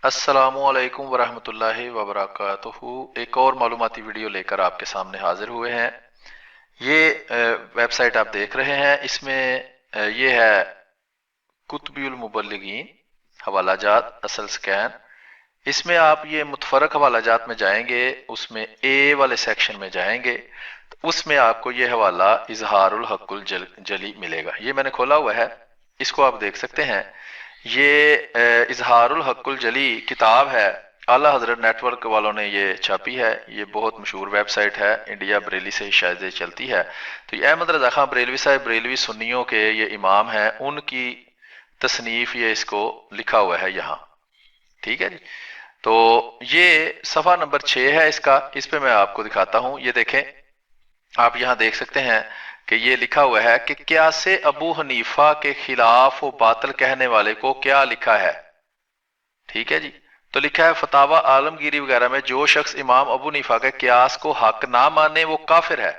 अस्सलामु अलैकुम वरहमतुल्लाहि वबरकातुहू। एक और मालूमाती वीडियो लेकर आपके सामने हाजिर हुए हैं। ये वेबसाइट आप देख रहे हैं, इसमें ये है कुतुबुल मुबल्लिगीन हवाला जात असल स्कैन। इसमें आप ये मुतफरक हवाला जात में जाएंगे, उसमें ए वाले सेक्शन में जाएंगे तो उसमें आपको ये हवाला इजहारुल हक़ुल जली मिलेगा। ये मैंने खोला हुआ है, इसको आप देख सकते हैं। ये इजहारुल हक़ुल जली किताब है, आला हजरत नेटवर्क वालों ने ये छापी है। ये बहुत मशहूर वेबसाइट है, इंडिया बरेली से ही शायद ये चलती है। तो ये अहमद रजा खां बरेलवी साहब बरेलवी सुन्नियों के ये इमाम हैं, उनकी तसनीफ ये इसको लिखा हुआ है यहाँ। ठीक है जी। तो ये सफ़ा नंबर 6 है इसका, इस पे मैं आपको दिखाता हूँ। ये देखें, आप यहाँ देख सकते हैं कि ये लिखा हुआ है कि क्या से अबू हनीफा के खिलाफ व बातिल कहने वाले को क्या लिखा है। ठीक है जी। तो लिखा है फतावा आलमगीरी वगैरह में जो शख्स इमाम अबू हनीफा के क्यास को हक ना माने वो काफिर है।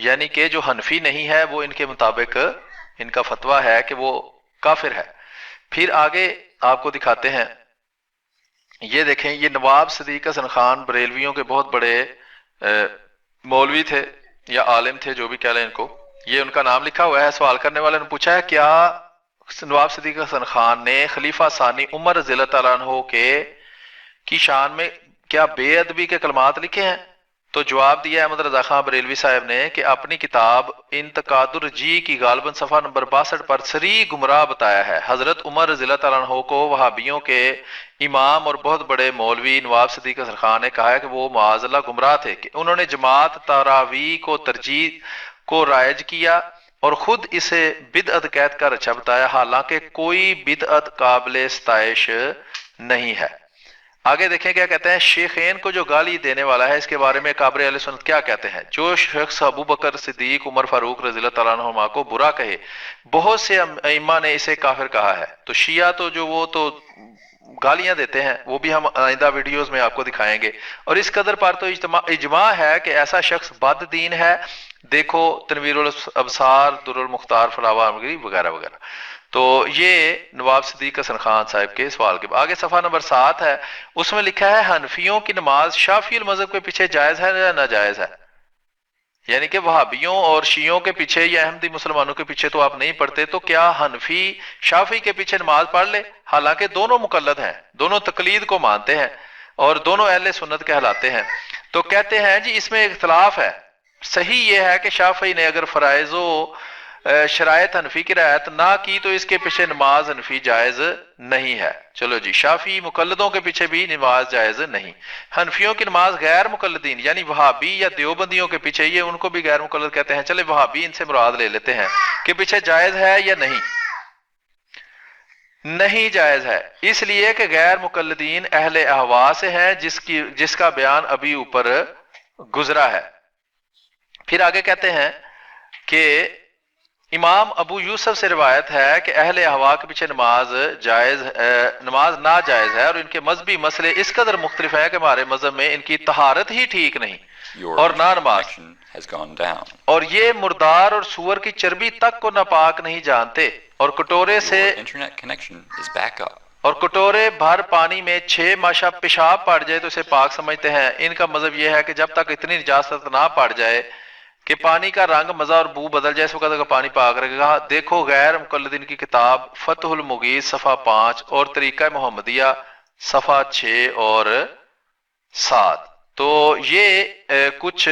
यानी कि जो हनफी नहीं है वो इनके मुताबिक इनका फतवा है कि वो काफिर है। फिर आगे आपको दिखाते हैं, ये देखें, ये नवाब सिद्दीक हसन खान बरेलवियों के बहुत बड़े मौलवी थे या आलिम थे, जो भी कह लें इनको। ये उनका नाम लिखा हुआ है। सवाल करने वाले ने पूछा है क्या नवाब सिद्दीक हसन खान ने खलीफा सानी उमर रज़ियल्लाहु तआला अन्हु के की शान में क्या बेअदबी के कलमात लिखे हैं। तो जवाब दिया अहमद रजा खां बरेलवी साहब ने कि अपनी किताब इंतकादुर जी की गालबन सफ़ा नंबर 62 पर सरी गुमराह बताया है। हजरत उमर रज़ियल्लाहु तआला अन्हु को वहाबियों के इमाम और बहुत बड़े मौलवी नवाब सिद्दीक हसन खान ने कहा है कि वो माज़अल्लाह गुमराह थे कि उन्होंने जमात तरावी को तरजीह को राइज किया और खुद इसे बिदअत कैद का रचा बताया, हालांकि कोई बिदअत काबिल सताइश नहीं है। आगे देखें क्या कहते हैं, शेखैन को जो गाली देने वाला है इसके बारे में काबरे अहले सुन्नत क्या कहते हैं। जो शख्स अबू बकर सिद्दीक उमर फारूक रज़ियल्लाहु तआला अन्हुमा को बुरा कहे, बहुत से अइम्मा ने इसे काफिर कहा है। तो शिया तो जो वो तो गालियां देते हैं, वो भी हम आइंदा वीडियोस में आपको दिखाएंगे। और इस कदर पर तो इजमा है कि ऐसा शख्स बद दीन है। देखो तनवीरुल अबसार दुरुल मुख्तार फलावा वगैरह वगैरह। तो ये नवाब सिद्दीक हसन खान साहब के सवाल के आगे सफ़ा नंबर 7 है, उसमें लिखा है हनफियों की नमाज शाफी मजहब के पीछे जायज है या नाजायज है। यानी कि वहाबियों और शियों के पीछे या अहमदी मुसलमानों के पीछे तो आप नहीं पढ़ते, तो क्या हनफी शाफी के पीछे नमाज पढ़ ले। हालांकि दोनों मुकल्लद हैं, दोनों तकलीद को मानते हैं और दोनों अहले सुन्नत कहलाते हैं। तो कहते हैं जी इसमें इख्तलाफ है। सही ये है कि शाफी ने अगर फराइजो शरायत हनफी की रियायत ना की तो इसके पीछे नमाज हनफी जायज नहीं है। चलो जी, शाफी मुकल्लदों के पीछे भी नमाज जायज नहीं। हनफियों की नमाज गैर मुकल्लदीन यानी वहाबी या देवबंदियों के पीछे, ये उनको भी गैर मुकल्लद कहते हैं, चले वहाबी इनसे मुराद ले लेते हैं, कि पीछे जायज है या नहीं। नहीं जायज है, इसलिए कि गैर मुकल्लदीन अहले अहवा से है, जिसका बयान अभी ऊपर गुजरा है। फिर आगे कहते हैं कि इमाम अबू यूसुफ से रिवायत है कि अहले हवा के पीछे नमाज ना जायज है और इनके मजहबी मसले इस कदर मुख्तलिफ है कि हमारे मजहब में इनकी तहारत ही ठीक नहीं और ना नमाज। और ये मुर्दार और सूअर की चर्बी तक को नापाक नहीं जानते और कटोरे भर पानी में 6 माशा पेशाब पड़ जाए तो इसे पाक समझते हैं। इनका मजहब यह है कि जब तक इतनी निजात ना पड़ जाए कि पानी का रंग मजा और बू बदल जाए, इस वक्त का पानी पाक रहेगा। देखो गैर मुकल्लदीन की किताब फतहुल मुगीज सफ़ा 5 और तरीका मोहम्मदिया सफ़ा 6 और 7। तो ये कुछ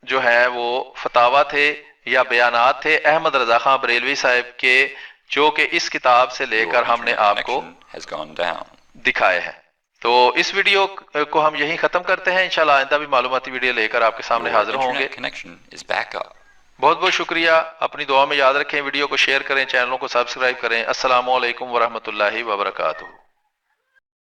जो है वो फतावा थे या बयानात थे अहमद रजा खां बरेलवी साहब के, जो कि इस किताब से लेकर हमने आपको दिखाए हैं। तो इस वीडियो को हम यहीं खत्म करते हैं। इंशाल्लाह आइंदा भी मालूमाती वीडियो लेकर आपके सामने हाजिर होंगे। बहुत बहुत शुक्रिया, अपनी दुआ में याद रखें, वीडियो को शेयर करें, चैनलों को सब्सक्राइब करें। अस्सलामु अलैकुम वरहमतुल्लाहि वबरकातुहू।